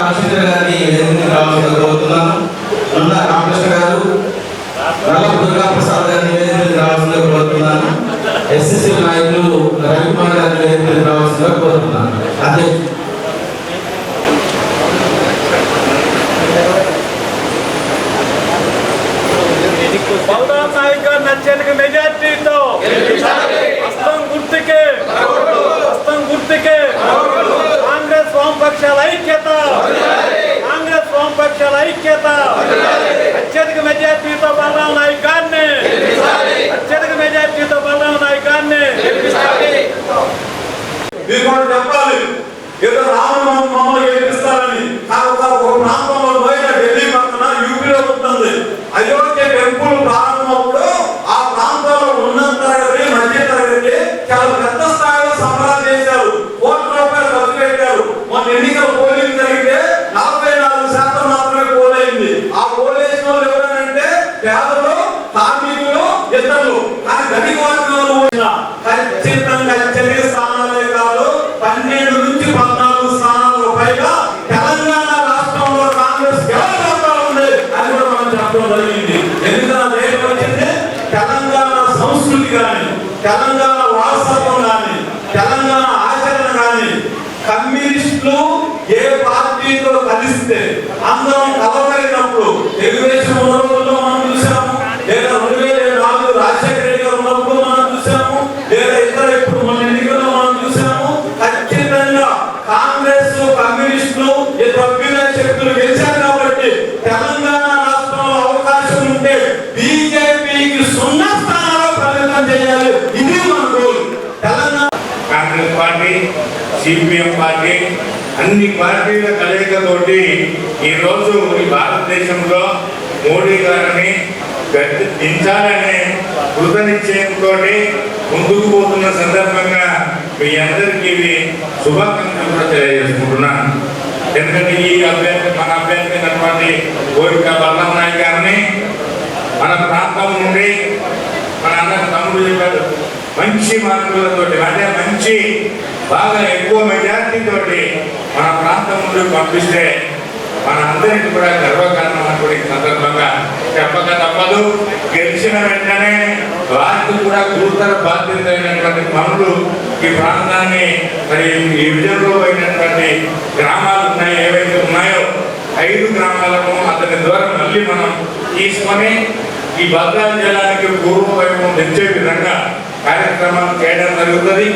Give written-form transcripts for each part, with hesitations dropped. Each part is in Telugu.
రామచంద్ర గారిని వేదికకు రావాల్సిందిగా కోరుతున్నాను. ఉన్న రామకృష్ణ గారు, నల్ల దుర్గా ప్రసాద్ గారిని వేదికకు రావాల్సిందిగా కోరుతున్నాను. ఎస్ఎస్సీ నాయకులు రవికుమార్ గారిని వేదికకు రావాల్సిందిగా కోరుతున్నాను. అధ్యక్షుడు బలరాం నాయక్ గారిని అత్యధిక మెజార్టీతో హస్తం గుర్తుకే కాంగ్రెస్ వామపక్షాల ఐక్యత, కాంగ్రెస్ వామపక్షాల ఐక్యత. అత్యధిక మెజార్టీతో బలరాం నాయక్ గారిని, అత్యధిక మెజార్టీతో బలరాం నాయక్ గారిని చెప్పాలి. ఏదో రాముడు మమ్మల్ని గెలిపిస్తారని ఒక ప్రాంతంలో పోయిన ఢిల్లీ పక్కన యూపీలో ఉంటుంది అయోధ్య టెంపుల్ ప్రారంభంలో ఆ ప్రాంతంలో ఉన్నత తరగతి మధ్య తరగతి చాలా పెద్ద స్థాయిలో సంబరాలు చేశారు. ₹1 ఖర్చు పెట్టారు. మొన్న ఎన్నికల పోలింగ్ జరిగితే 44% మాత్రమే పోలైంది. ఆ పోలేసిన వాళ్ళు ఎవరంటే పేదలు, కార్మికులు, ఇతరులు. కానీ ధనిక వర్గంలో ఖచ్చితంగా అత్యధిక స్థానాలే కాదు 12 నుంచి 14 స్థానాలకు పైగా తెలంగాణ రాష్ట్రంలో కాంగ్రెస్ గెలవబోతా ఉంది అని కూడా మనం చెప్పడం జరిగింది. ఎందుకంటే వచ్చింది తెలంగాణ సంస్కృతి కానీ, తెలంగాణ వారసత్వం కానీ, తెలంగాణ ఆచరణ కానీ కమ్యూనిస్టులు ఏ పార్టీతో కలిస్తే అందరం కలవగలిగినప్పుడు తెలుగుదేశం ఉన్న రోజుల్లో మనం చూసాము, లేదా 2004 రాజశేఖర రెడ్డి గారు ఉన్నప్పుడు మనం చూసాము, లేదా ఇతర ఇప్పుడు మన ఎన్నికల్లో మనం చూసాము. ఖచ్చితంగా కాంగ్రెస్ కమ్యూనిస్టులు ఇతర శక్తులు గెలిచారు కాబట్టి తెలంగాణ రాష్ట్రంలో అవకాశం ఉంటే బీజేపీకి 0 స్థానాల్లో పరిమితం చేయాలి. ఇది మన goal. Telangana Congress party, CPM party అన్ని పార్టీల కలయికతోటి ఈరోజు ఈ భారతదేశంలో మోడీ గారిని దించాలనే కృతనిశ్చయంతో ముందుకు పోతున్న సందర్భంగా మీ అందరికీ శుభాకాంక్షలు కూడా తెలియజేసుకుంటున్నాను. ఎందుకంటే ఈ అభ్యర్థి మన అభ్యర్థి అయినటువంటి కోరిక బలరాం నాయక్ గారిని మన ప్రాంతం నుండి మన అన్న తమ్ముడు చెప్పారు మంచి మార్కులతో, అంటే మంచి బాగా ఎక్కువ మెజార్టీతోటి మన ప్రాంతం నుండి పంపిస్తే మన అందరికీ కూడా గర్వకారణం అనుకునే సందర్భంగా చెప్పక తప్పదు. గెలిచిన వెంటనే వారికి కూడా గురుతర బాధ్యత అయినటువంటి పనులు ఈ ప్రాంతాన్ని మరి ఈ విజయంలో అయినటువంటి గ్రామాలు ఉన్నాయి, ఏవైతే ఉన్నాయో 5 గ్రామాలను అతని ద్వారా మళ్ళీ మనం తీసుకొని ఈ భద్రాచలానికి పూర్వవైభవం తెచ్చే విధంగా కార్యక్రమాలు చేయడం జరుగుతుంది.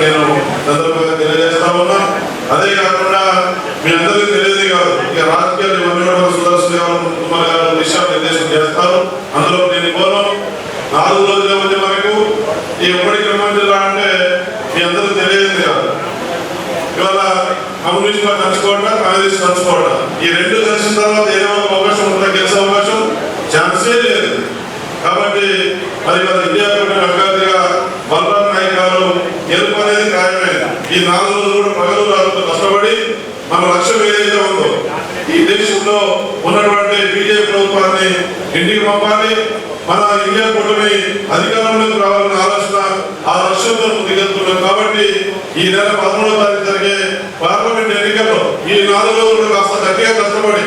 నేను సందర్భంగా తెలియజేస్తా ఉన్నా. అదే కాకుండా మీ అందరికీ తెలియదు కాదు, ఇక రాజకీయాలు ఇవన్నీ కూడా సుదర్శన్ గారు, కుమార్ గారు దిశానిర్దేశం చేస్తారు. అందులో నేను పోను 4 రోజుల మధ్య మనకు ఈ ఉమ్మడి ఖమ్మం జిల్లా అంటే మీ అందరూ తెలియదు కాదు. ఇవాళ కమ్యూనిస్ట్ పార్టీ కలుసుకోవడం, కాంగ్రెస్ కలుసుకోవడం, ఈ 2 కలిసిన తర్వాత ఏదైనా అవకాశం ఉందా గెలిచే అవకాశం ఛాన్సే లేదు. కాబట్టి మరి మన ఇండియా అభ్యర్థిగా బలరాం నాయక్ గారు గెలుపు అనేది ఖాయమైంది. ఈ 4 రోజులు కూడా పగలు రాత్రులు కష్టపడి మన లక్ష్యం ఏదైతే ఉందో ఈ దేశంలో ఉన్నటువంటి బీజేపీ ప్రభుత్వాన్ని ఇంటికి పంపాలి, మన ఇండియా కూటమి అధికారంలోకి రావాలన్న ఆలోచన ఆ లక్ష్యంతో ముందుకెళ్తున్నాం. కాబట్టి ఈ నెల 13వ తారీఖు జరిగే పార్లమెంట్ ఎన్నికల్లో ఈ 4 రోజులు కాస్త గట్టిగా కష్టపడి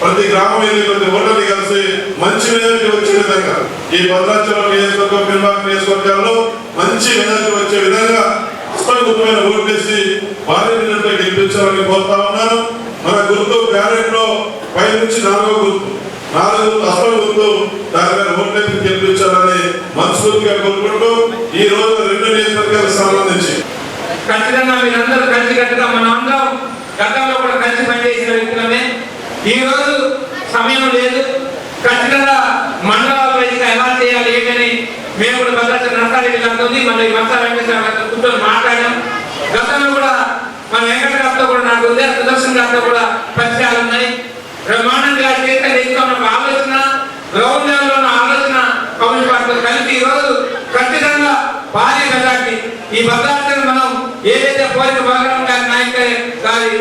ప్రతి గ్రామం వెళ్ళి ప్రతి ఓటర్ని కలిసి మంచి మెజార్టీ వచ్చే విధంగా ఈ భద్రాచలం నియోజకవర్గం, పిల్బాగ్ నియోజకవర్గాల్లో మంచి మెజార్టీ వచ్చే విధంగా అస్పష్టమైన ఓటు వేసి భారీ మెజార్టీ గెలిపించాలని కోరుతా ఉన్నాను. మన గుర్తు బ్యాలెట్ లో 5 నుంచి 4వ గుర్తు, 4 అస్పష్ట గుర్తు, దాని మీద ఓటు వేసి గెలిపించాలని మనస్ఫూర్తిగా కోరుకుంటూ ఈ రోజు 2 నియోజకవర్గాలకు సంబంధించి ఖచ్చితంగా మీరందరూ కలిసికట్టుగా మనం అందరం గతంలో కూడా కలిసి పనిచేసిన వ్యక్తులమే. ఈ రోజు సమయం లేదు, ఖచ్చితంగా మండలాల వైద్యుగా ఎలా చేయాలి ఏంటని మేము కూడా భద్రాచలం నర్సారెడ్డి గారితో మన మత్స వెంకటేశ్వర గారితో కూర్చొని మాట్లాడాం. గతంలో కూడా మన వెంకట గారితో కూడా నాకు ఉంది, సుదర్శన్ గారితో కూడా పరిచయాలు ఉన్నాయి. బ్రహ్మానంద్ గారి చేత నేర్చుకున్న ఆలోచన, గ్రౌండ్ లెవెల్లో ఉన్న ఆలోచన కమ్యూనిస్ట్ పార్టీతో కలిసి ఈ రోజు ఖచ్చితంగా భారీ మెజార్టీ ఈ భద్రాచలం మనం ఏదైతే పోలిక బలరాం గారి నాయక్ గారి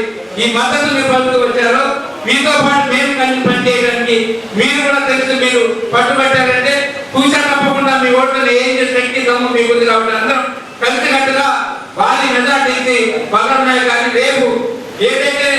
ఈ మద్దతు మీరు పలుకుతూ వచ్చారో మీతో పాటు మేము కలిసి పనిచేయడానికి మీరు కూడా తెలుసు, మీరు పట్టుబట్టారంటే కూర్చో తప్పకుండా మీ ఓట్లను ఏం చేసి శక్తి దమ్ము మీకు ఉంది. కాబట్టి అందరం కలిసికట్టుగా భారీ మెజార్టీ బలరాం నాయక్ గారిని రేపు ఏదైతే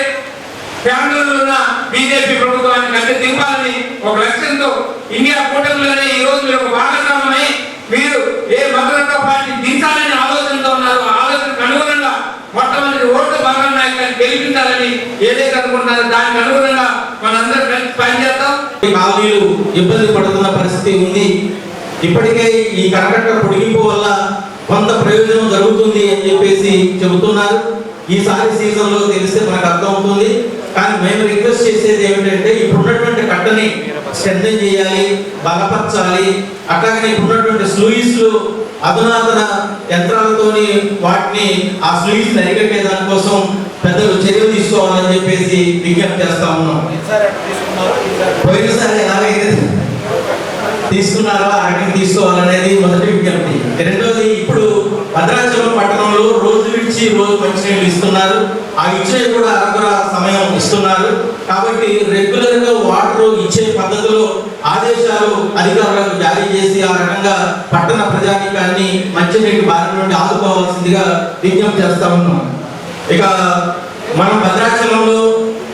కేంద్రంలో ఉన్న బీజేపీ ప్రభుత్వాన్ని గద్దె దింపాలని ఒక లక్ష్యంతో ఇండియా కూటమిలోనే ఈ రోజు మీరు ఒక భాగస్వామ్యమై మీరు ఏ మతరత్వ పార్టీ దించాలని ఆలోచనతో ఉన్నారు. ఆ ఆలోచనకు అనుగుణంగా మొట్టమొదటి ఓటు భాగం నాయకులను గెలిపించాలని ఏదైతే అనుకుంటున్నారో దానికి అనుగుణంగా మనందరం కలిసి పనిచేద్దాం. కాలనీలు ఇబ్బంది పడుతున్న పరిస్థితి ఉంది. ఇప్పటికే ఈ కరకట్ట పొడిగింపు వల్ల కొంత ప్రయోజనం జరుగుతుంది అని చెప్పేసి చెబుతున్నారు. ఈసారి సీజన్ లో తెలిస్తే మనకు అర్థం అవుతుంది. కానీ మేము రిక్వెస్ట్ చేసేది ఏమిటంటే ఇప్పుడున్నటువంటి కట్టని స్ట్రెంథెన్ చేయాలి, బలపరచాలి. అట్లాగనే ఇప్పుడున్నటువంటి స్లూయిస్లు అధునాతన యంత్రాలతోని వాటిని ఆ స్లూయిస్ అరికట్టే దానికోసం పెద్దలు చర్యలు తీసుకోవాలని చెప్పేసి విజ్ఞప్తి చేస్తా ఉన్నాం. పోయినసారి ఎలాగైతే తీసుకున్నారో ఆ రకంగా తీసుకోవాలనేది మొదటి విజ్ఞప్తి. రెండోది, ఇప్పుడు భద్రాచలం పట్టణంలో రోజు విడిచి రోజు మంచినీళ్ళు ఇస్తున్నారు. ఆ ఇచ్చేవి కూడా అరకొర సమయం ఇస్తున్నారు. కాబట్టి రెగ్యులర్ గా వాటర్ ఇచ్చే పద్ధతిలో ఆదేశాలు అధికారులకు జారీ చేసి ఆ రకంగా పట్టణ ప్రజానీకాన్ని మంచినీటి బారి నుండి ఆదుకోవాల్సిందిగా విజ్ఞప్తి చేస్తా ఉన్నాం. ఇక మనం భద్రాచలంలో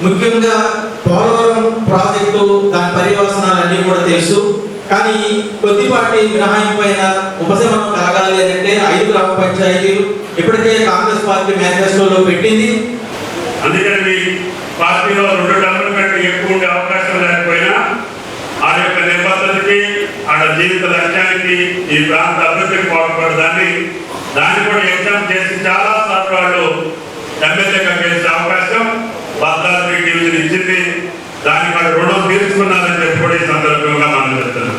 ముఖ్యంగా పోలవరం ప్రాజెక్టు దాని పర్యవసనాలన్నీ కూడా తెలుసు. కానీ కొద్దిపాటి మినహాయింపు అయిన ఉపశమనం కలగాలి అంటే 5 గ్రామ పంచాయతీలు ఇప్పటికే కాంగ్రెస్ పార్టీ మేనిఫెస్టోలో పెట్టింది. అందుకని మీ పార్టీలో 2 టర్ముల కంటే ఎక్కువ ఉండే అవకాశం లేకపోయినా ఆ యొక్క నిబద్ధతకి ఆడ జీవిత లక్ష్యానికి ఈ ప్రాంత అభివృద్ధికి పాటుపడదాన్ని దాన్ని కూడా ఎగ్జామ్ చేసి చాలా సార్లు వాళ్ళు ఎమ్మెల్యేగా గెలిచే అవకాశం భద్రాద్రి డివిజన్ ఇచ్చింది. దానికి వాళ్ళు రుణం తీర్చుకున్నారని చెప్పి కూడా ఈ సందర్భంగా మనం చెప్తున్నాం.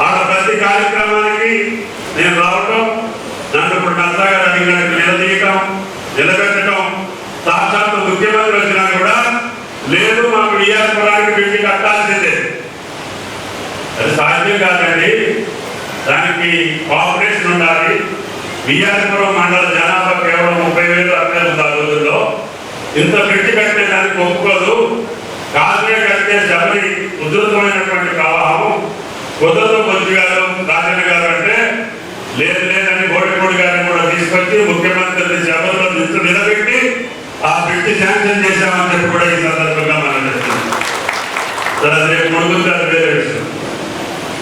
ఆడ ప్రతి కార్యక్రమానికి నేను రావటం, నన్ను ఇప్పుడు నల్లగా అడిగినట్టు నిలదీయటం, నిలబెట్టడం, సాక్షాత్తు ముఖ్యమంత్రి వచ్చినా కూడా లేదు మాకు విఆర్పురానికి పెట్టి కట్టాల్సిందే. అది సాధ్యం కాదండి. దానికి కోఆపరేషన్ ఉండాలి. విఆర్పురం మండల జనాభా కేవలం 30,000 అక్కడే ఉంది ఆ రోజుల్లో. ఇంత పెట్టి కట్టే దానికి ఒప్పుకోదు. కాశ్మీర్ కట్టే శబరి ఉధృతమైనటువంటి ప్రవాహం కుదరదు. మంత్రి గారు రాజన్న గారు అంటే లేదు లేదని గోడిపూడి గారిని కూడా తీసుకొచ్చి ముఖ్యమంత్రిని శబరిలో నిలబెట్టి ఆ పెట్టి శాంక్షన్ చేశామని చెప్పి కూడా ఈ సందర్భంగా మనం చెప్తున్నాం. సరే రేపు ముడుగుతుంది, అది వేరే విషయం.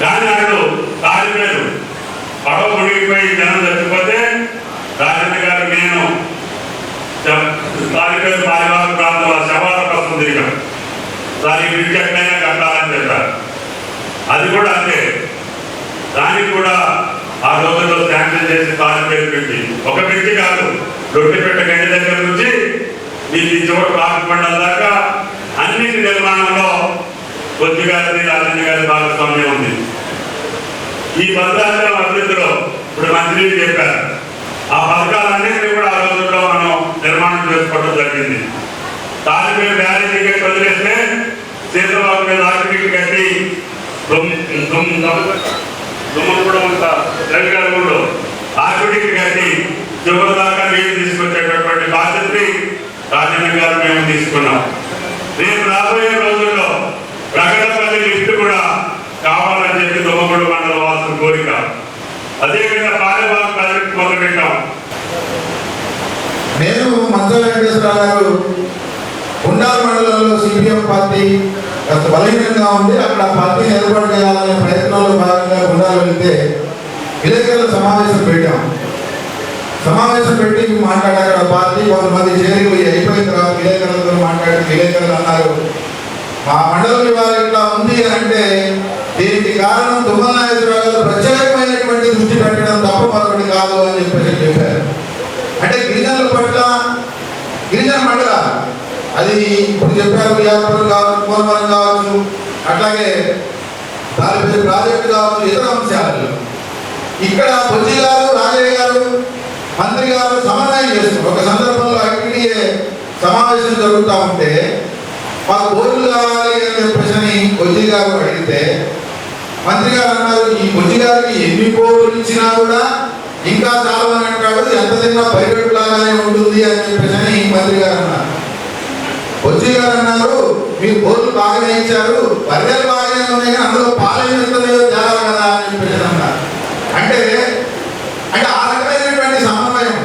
కానీ ఆయన తాడిపేరు పడవ మునిగిపోయి జనం చచ్చిపోతే రాజన్న గారు నేను తాడిపేరు పారివార ప్రాంతంలో శవాల కోసం తిరిగాం. దానికి బ్రిడ్జ్ ఎక్కడైనా కట్టాలని చెప్పారు. అది కూడా అంతే. దానికి కూడా ఆ రోజుల్లో శాంక్షన్ చేసి తాడిపేరు పెట్టి ఒక బ్రిడ్జి కాదు, రొట్టెపెట్ట గండి దగ్గర నుంచి ఈ చోటు రాకపోవడం దాకా అన్నిటి నిర్మాణంలో కొద్దిగారి రాజన్న గారి భాగస్వామ్యం ఉంది. ఈ భద్రాచలం అభివృద్ధిలో ఇప్పుడు మంత్రి చెప్పారు. ఆ పథకాలన్నింటినీ కూడా ఆ రోజుల్లో మనం నిర్మాణం చేసుకోవడం జరిగింది. తాడిపేరు బ్యారేజీ గట్టి వదిలేస్తే సీతబాబు మీద ఆర్టిఫిక్ కట్టి దుమ్మగూడ అంతా రవిగారు ఆర్టిఫిక్ కట్టి చివరి దాకా నీళ్ళు తీసుకొచ్చేటటువంటి బాధ్యత రాజన్న గారు మేము తీసుకున్నాం. రేపు రాబోయే రోజుల్లో ప్రకటపల్లి లిఫ్ట్ కూడా కావాలని చెప్పి దుమ్మగూడ మండల వాసుల కోరిక. అదేవిధంగా పాలెబాగ్ ప్రాజెక్టు మొదలుపెట్టాం. నేను మంచా వెంకటేశ్వరరావు గారు ఉండాల మండలంలో సిపిఎం పార్టీ కాస్త బలహీనంగా ఉంది. అక్కడ పార్టీని ఏర్పాటు చేయాలనే ప్రయత్నంలో భాగంగా ఉండాలి వెళ్తే విలేకరుల సమావేశం పెట్టాం. సమావేశం పెట్టి మాట్లాడారు. పార్టీ కొంతమంది చేరిపోయి అయిపోయిన తర్వాత విలేకరులతో మాట్లాడి విలేకరులు అన్నారు, మా మండలం ఇవాళ ఇట్లా ఉంది అంటే దీనికి కారణం తుమ్మల నాగేశ్వరరావు గారు ప్రత్యేకమైనటువంటి దృష్టి పెట్టడం తప్ప మరొకటి కాదు అని చెప్పారు. అంటే గిరిజనుల పట్ల గిరిజన మండల అది ఇప్పుడు చెప్పారు, విఆర్పురం కావచ్చు, పోలవరం కావచ్చు, అట్లాగే తాడిపేరు ప్రాజెక్టు కావచ్చు, ఇతర అంశాలు ఇక్కడ బొజ్జి గారు, రాజయ్య గారు, మంత్రి గారు సమన్వయం చేస్తున్నారు. ఒక సందర్భంలో ఐటీడీఏ సమావేశం జరుగుతూ ఉంటే మాకు బోర్డులు కావాలి అని చెప్పేసి బొజ్జి గారు అడిగితే మంత్రి గారు అన్నారు, ఈ బొజ్జి గారికి ఎన్ని బోర్డులు ఇచ్చినా కూడా ఇంకా చాలా మంది అంటాడు ఎంత తిన్నా ప్రైవేట్ లాగానే ఉంటుంది అని చెప్పేసి మంత్రి గారు అన్నారు. బొజ్జి గారు అన్నారు, మీరు బోర్డులు బాగానే ఇచ్చారు, బర్రెలు బాగానే ఉన్నాయి కానీ అందులో పాలన తేడా కదా అని చెప్పేసి అన్నారు. అంటే ఆ రకమైనటువంటి సమన్వయం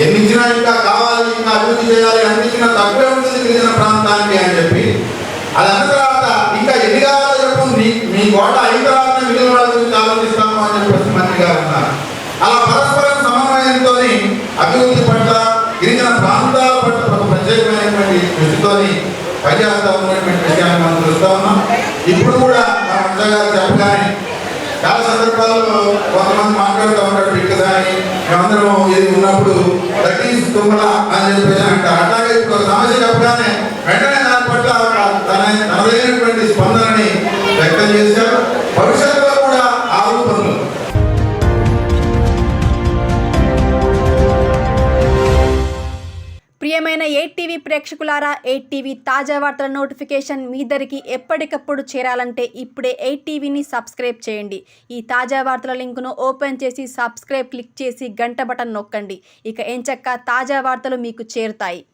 ఎన్ని ఇచ్చినా ఇంకా కావాలి, ఇంకా అభివృద్ధి చేయాలి, అన్ని ఇచ్చినా తక్కువే ఉంటుంది గిరిజన ప్రాంతానికి అని చెప్పి అది అన్న తర్వాత ఇంకా ఎన్ని కావాలో చెప్పు మీ గోడ అయిన తర్వాత మిగిలిన వాళ్ళ గురించి ఆలోచిస్తాము అని చెప్పి మంత్రి గారు అన్నారు. అలా పరస్పర సమన్వయంతో అభివృద్ధి పట్ల గిరిజన ప్రాంతాల పట్ల ఒక ప్రత్యేకమైనటువంటి దృష్టితో పనిచేస్తా ఉన్నటువంటి విషయాన్ని మనం చూస్తూ ఉన్నాం. ఇప్పుడు కూడా మా మంత్రి గారు చెప్పగానే చాలా సందర్భాల్లో కొంతమంది మాట్లాడుతూ ఉంటారు పిక్కదాని మేమందరం ఇది ఉన్నప్పుడు దట్ ఈస్ తుమ్మల అని చెప్పేసి అంటారు. అట్లాగే ఇప్పుడు ఒక సమస్య చెప్పగానే వెంటనే దాని పట్ల తనదైనటువంటి స్పందనని వ్యక్తం చేశారు. భవిష్యత్తులో కూడా ఆ రూపంలో ప్రియమైన 8TV ప్రేక్షకులారా, 8TV తాజా వార్తల నోటిఫికేషన్ మీ దరికి ఎప్పటికప్పుడు చేరాలంటే ఇప్పుడే 8TVని సబ్స్క్రైబ్ చేయండి. ఈ తాజా వార్తల లింకును ఓపెన్ చేసి సబ్స్క్రైబ్ క్లిక్ చేసి గంట బటన్ నొక్కండి. ఇక ఎంచక్కా తాజా వార్తలు మీకు చేరుతాయి.